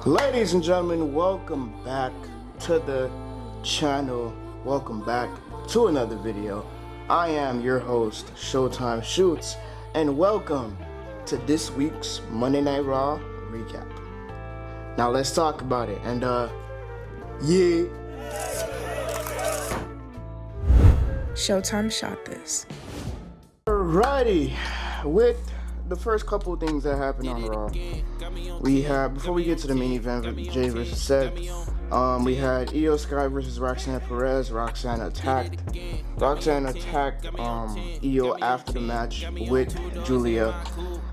Ladies and gentlemen, welcome back to the channel. Welcome back to another video. I am your host, ShowtimeShootz, and welcome to this week's Monday Night Raw recap. Now let's talk about it. And yeah. Showtime shot this. Alrighty, with the first couple things that happened on Raw, we had, before we get to the main event with Jey versus Seth, we had IYO SKY versus Roxanne Perez. Roxanne attacked IYO after the match with Julia.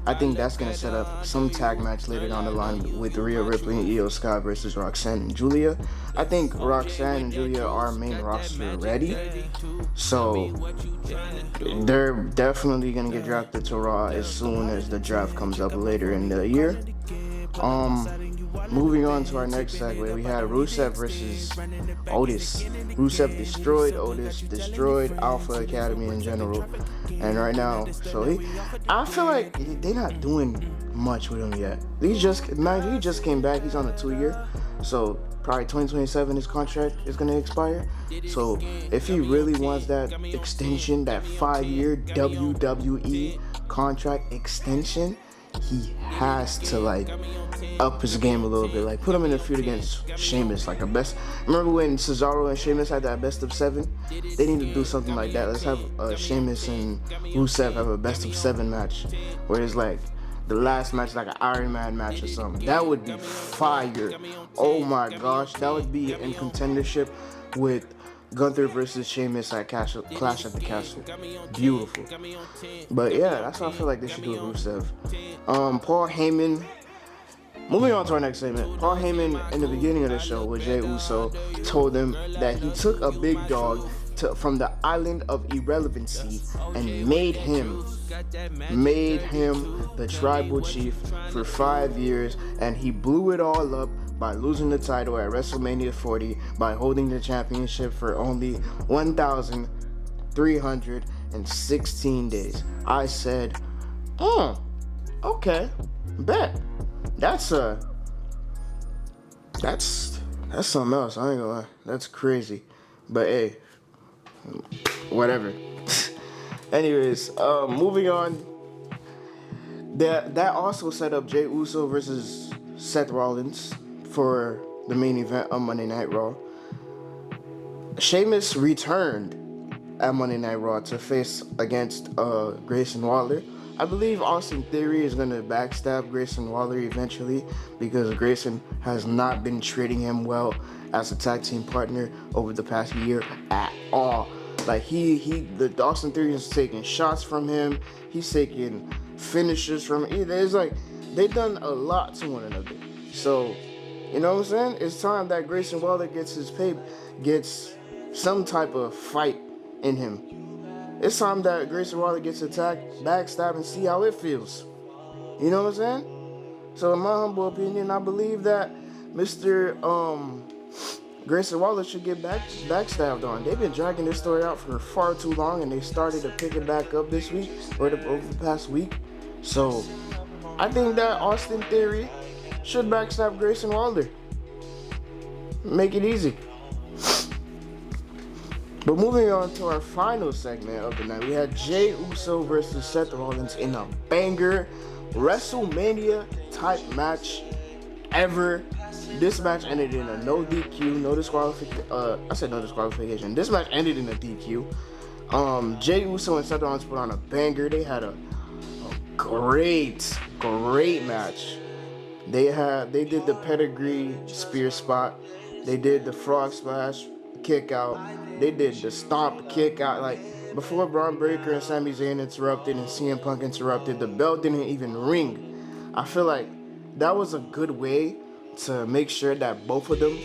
I think that's gonna set up some tag match later down the line with Rhea Ripley and IYO SKY versus Roxanne and Julia. I think Roxanne and Julia are main roster ready, so they're definitely gonna get drafted to Raw as soon as the draft comes up later in the year. Moving on to our next segue, we had Rusev versus Otis. Rusev destroyed Otis, destroyed Alpha Academy in general, and right now, I feel like they're not doing much with him yet. He just came back. He's on a 2-year, so probably 2027 his contract is gonna expire. So if he really wants that extension, that 5-year WWE contract extension, he has to up his game a little bit. Put him in a feud against Sheamus, a best. Remember when Cesaro and Sheamus had that best of 7? They need to do something like that. Let's have Sheamus and Rusev have a best of 7 match, where it's the last match an Iron Man match or something. That would be fire. Oh my gosh, that would be in contendership with Gunther versus Sheamus at Clash at the Castle. Beautiful. But yeah, that's what I feel like they should do with Rusev. Paul Heyman. Moving on to our next segment. Paul Heyman, in the beginning of the show with Jey Uso, told him that he took a big dog from the island of irrelevancy and made him the tribal chief for 5 years, and he blew it all up by losing the title at WrestleMania 40 by holding the championship for only 1,316 days. I said, okay, bet. That's something else. I ain't gonna lie. That's crazy. But hey, whatever. Anyways, moving on. That also set up Jey Uso versus Seth Rollins for the main event on Monday Night Raw. Sheamus returned at Monday Night Raw to face against Grayson Waller. I believe Austin Theory is going to backstab Grayson Waller eventually, because Grayson has not been treating him well as a tag team partner over the past year at all. The Austin Theory is taking shots from him. He's taking finishers from him. It's they've done a lot to one another. So, you know what I'm saying? It's time that Grayson Waller gets some type of fight in him. It's time that Grayson Waller gets attacked, backstab, and see how it feels. You know what I'm saying? So in my humble opinion, I believe that Mr. Grayson Waller should get backstabbed on. They've been dragging this story out for far too long, and they started to pick it back up this week, or over the past week. So I think that Austin Theory should backstab Grayson Waller. Make it easy. But moving on to our final segment of the night, we had Jey Uso versus Seth Rollins in a banger WrestleMania type match ever. This match ended in a no DQ, no disqualification. I said no disqualification. This match ended in a DQ. Jey Uso and Seth Rollins put on a banger. They had a great match. They did the pedigree spear spot. They did the frog splash kick out. They did the stomp kick out. Before Braun Breaker and Sami Zayn interrupted and CM Punk interrupted, the bell didn't even ring. I feel like that was a good way to make sure that both of them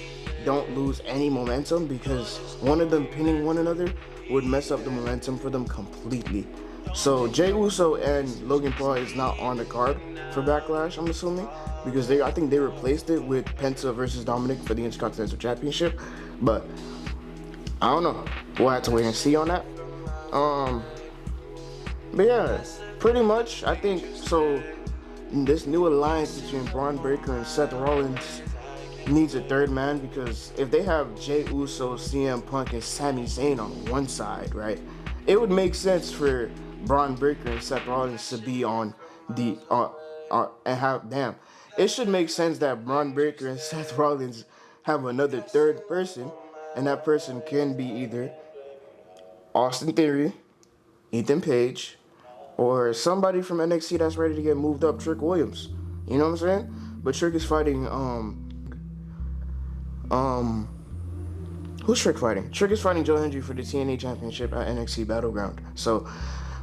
don't lose any momentum, because one of them pinning one another would mess up the momentum for them completely. So Jey Uso and Logan Paul is not on the card for Backlash, I'm assuming, because I think they replaced it with Penta versus Dominic for the Intercontinental Championship. But I don't know. We'll have to wait and see on that. But yeah, pretty much, I think so. This new alliance between Braun Breaker and Seth Rollins needs a third man, because if they have Jey Uso, CM Punk, and Sami Zayn on one side, right, it would make sense for Braun Breaker and Seth Rollins to be on the and have it should make sense that Braun Breaker and Seth Rollins have another third person, and that person can be either Austin Theory, Ethan Page, or somebody from NXT that's ready to get moved up, Trick Williams. You know what I'm saying? But Trick is fighting who's Trick fighting? Trick is fighting Joe Hendry for the TNA Championship at NXT Battleground. So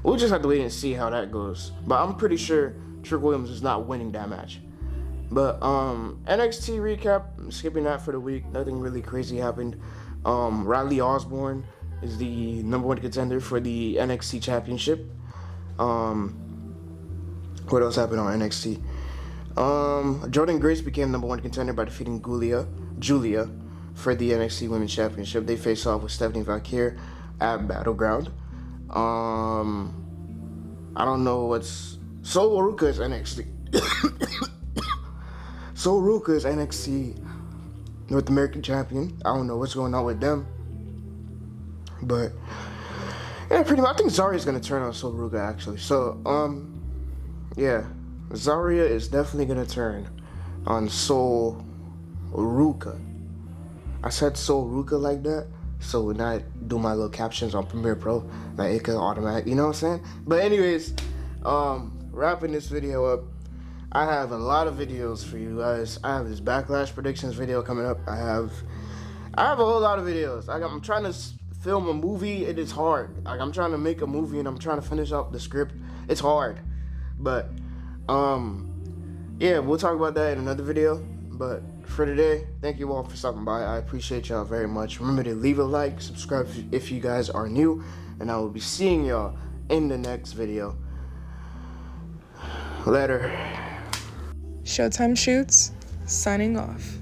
we'll just have to wait and see how that goes. But I'm pretty sure Trick Williams is not winning that match. But NXT recap, I'm skipping that for the week. Nothing really crazy happened. Riley Osborne is the #1 contender for the NXT Championship. What else happened on NXT? Jordan Grace became #1 contender by defeating Julia for the NXT Women's Championship. They face off with Stephanie Valkyria at Battleground. I don't know what's... Sol Ruka is NXT. Sol Ruka is NXT North American Champion. I don't know what's going on with them. But yeah, pretty much. I think Zaria's gonna turn on Sol Ruka actually. So yeah, Zaria is definitely gonna turn on Sol Ruka. I said Sol Ruka like that, so when I do my little captions on Premiere Pro, like it can automatic, you know what I'm saying? But anyways, wrapping this video up, I have a lot of videos for you guys. I have this Backlash predictions video coming up. I have a whole lot of videos. I'm trying to film a movie. It is hard. Like, I'm trying to make a movie and I'm trying to finish up the script. It's hard. But yeah, we'll talk about that in another video. But for today, thank you all for stopping by. I appreciate y'all very much. Remember to leave a like, subscribe if you guys are new, and I will be seeing y'all in the next video. Later. ShowtimeShootz signing off.